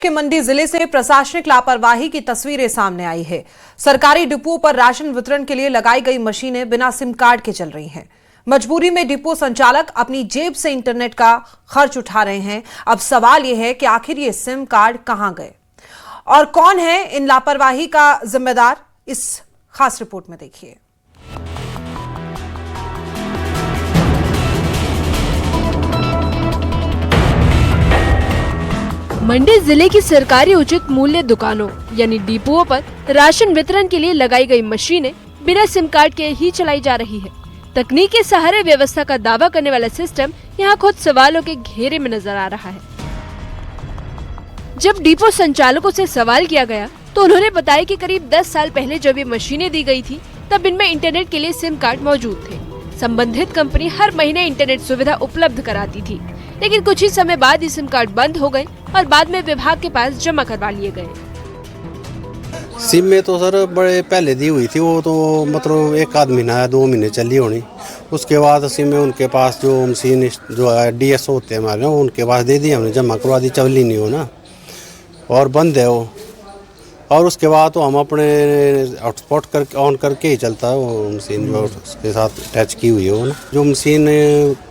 के मंडी जिले से प्रशासनिक लापरवाही की तस्वीरें सामने आई है। सरकारी डिपो पर राशन वितरण के लिए लगाई गई मशीनें बिना सिम कार्ड के चल रही हैं। मजबूरी में डिपो संचालक अपनी जेब से इंटरनेट का खर्च उठा रहे हैं। अब सवाल यह है कि आखिर ये सिम कार्ड कहां गए और कौन है इन लापरवाही का जिम्मेदार, इस खास रिपोर्ट में देखिए। मंडी जिले की सरकारी उचित मूल्य दुकानों यानी डिपोओं पर राशन वितरण के लिए लगाई गई मशीनें बिना सिम कार्ड के ही चलाई जा रही है। तकनीक के सहारे व्यवस्था का दावा करने वाला सिस्टम यहां खुद सवालों के घेरे में नजर आ रहा है। जब डिपो संचालकों से सवाल किया गया तो उन्होंने बताया कि करीब 10 साल पहले जब ये मशीनें दी गई थी तब इनमें इंटरनेट के लिए सिम कार्ड मौजूद थे। संबंधित कंपनी हर महीने इंटरनेट सुविधा उपलब्ध कराती थी, लेकिन कुछ ही समय बाद ये सिम कार्ड बंद हो गए और बाद में विभाग के पास जमा करवा लिए गए। सिम में तो सर बड़े पहले दी हुई थी, वो तो मतलब 1 आध महीना या 2 महीने चली होनी। उसके बाद सिम में उनके पास जो मशीन जो DSO होते हैं हमारे, उनके पास दे दी, हमने जमा करवा दी, चली नहीं हो ना और बंद है वो। और उसके बाद तो हम अपने हॉटस्पॉट करके ऑन करके ही चलता है वो मशीन जो उसके साथ अटैच की हुई है वो ना। जो मशीन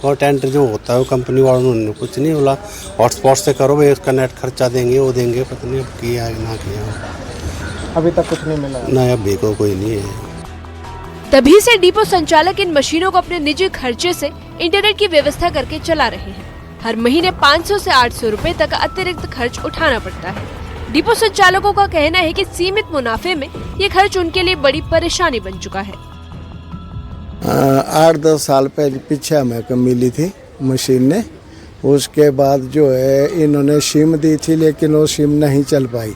का टेंडर जो होता है वो कंपनी वालों ने कुछ नहीं बोला, हॉटस्पॉट से करो भाई, उसका नेट खर्चा देंगे, वो देंगे, पता नहीं अब किया है ना किया। अभी तक कुछ नहीं मिला? नहीं, अभी को कोई नहीं है। तभी से डिपो संचालक इन मशीनों को अपने निजी खर्चे से इंटरनेट की व्यवस्था करके चला रहे हैं। हर महीने 500 से 800 रुपए तक अतिरिक्त खर्च उठाना पड़ता है। डिपो संचालकों का कहना है कि सीमित मुनाफे में ये खर्च उनके लिए बड़ी परेशानी बन चुका है। 8-10 साल पीछे हमें मिली थी मशीन ने, उसके बाद जो है इन्होंने सिम दी थी, लेकिन वो सिम नहीं चल पाई,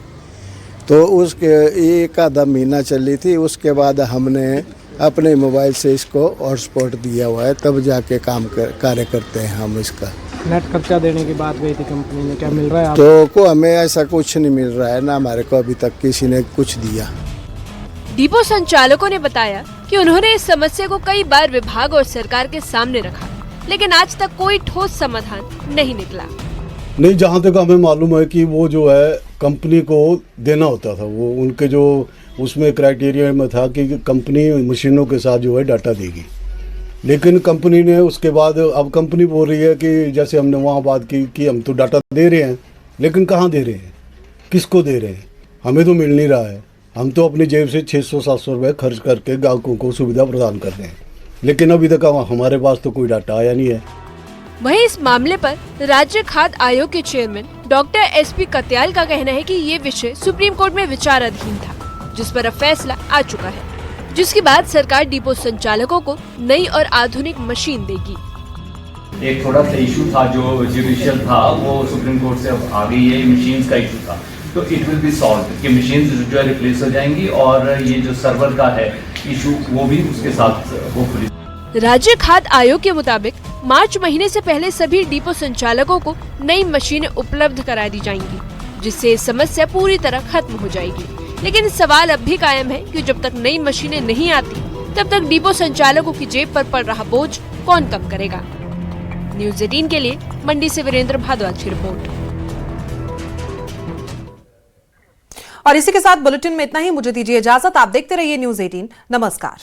तो उसके 1 आधा महीना चली थी। उसके बाद हमने अपने मोबाइल से इसको हॉटस्पॉट दिया हुआ है, तब जाके कार्य करते हैं हम इसका। नेट खर्चा देने की बात गई थी कंपनी ने, क्या मिल रहा है तो को हमें ऐसा कुछ नहीं मिल रहा है ना, हमारे को अभी तक किसी ने कुछ दिया। डिपो संचालकों ने बताया कि उन्होंने इस समस्या को कई बार विभाग और सरकार के सामने रखा, लेकिन आज तक कोई ठोस समाधान नहीं निकला। नहीं, जहाँ तक हमें मालूम है कि वो जो है कंपनी को देना होता था, वो उनके जो उसमें क्राइटेरिया में था कि कंपनी मशीनों के साथ जो है डाटा देगी, लेकिन कंपनी ने उसके बाद अब कंपनी बोल रही है कि जैसे हमने वहाँ बात की कि हम तो डाटा दे रहे हैं, लेकिन कहाँ दे रहे हैं, किसको दे रहे हैं, हमें तो मिल नहीं रहा है। हम तो अपनी जेब से 600-700 रुपये खर्च करके ग्राहकों को सुविधा प्रदान कर रहे हैं, लेकिन अभी तक हमारे पास तो कोई डाटा आया नहीं है। वहीं इस मामले पर राज्य खाद्य आयोग के चेयरमैन डॉक्टर SP कत्याल का कहना है कि ये विषय सुप्रीम कोर्ट में विचाराधीन था, जिस पर अब फैसला आ चुका है, जिसके बाद सरकार डिपो संचालकों को नई और आधुनिक मशीन देगी। एक थोड़ा सा इशू था जो जुडिशियल था, वो सुप्रीम कोर्ट से अब आ गई है। ये मशीन्स का इशू था, तो इट विल बी सॉल्व कि मशीन्स जो है रिप्लेस हो जाएंगी और ये जो सर्वर का है इशू वो भी उसके साथ होपफुली। राज्य खाद्य आयोग के मुताबिक मार्च महीने से पहले सभी डिपो संचालकों को नई मशीनें उपलब्ध करा दी जाएंगी, जिससे समस्या पूरी तरह खत्म हो जाएगी। लेकिन सवाल अब भी कायम है कि जब तक नई मशीनें नहीं आती तब तक डिपो संचालकों की जेब पर पड़ रहा बोझ कौन कम करेगा। न्यूज़ 18 के लिए मंडी से वीरेंद्र भारद्वाज की रिपोर्ट। और इसी के साथ बुलेटिन में इतना ही। मुझे दीजिए इजाजत। आप देखते रहिए न्यूज़ 18। नमस्कार।